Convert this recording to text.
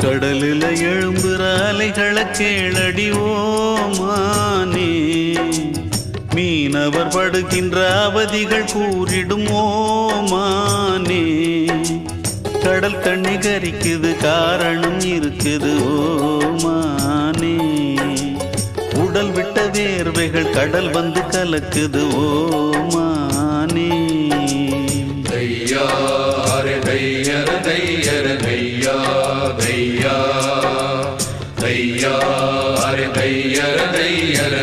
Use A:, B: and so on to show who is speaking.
A: கடலில எழும்புற அலைகளை கேளடி ஓமானே, மீனவர் படுகின்ற அவதிகள் கூறிடும் ஓமானே. கடல் தண்ணி கரிக்குது காரணம் இருக்குது ஓமானே, உடல் விட்ட வேர்வைகள் கடல் வந்து கலக்குது ஓமானே.
B: தையா அரே தையர தையர தையா தையா தையா அரே தையர தையர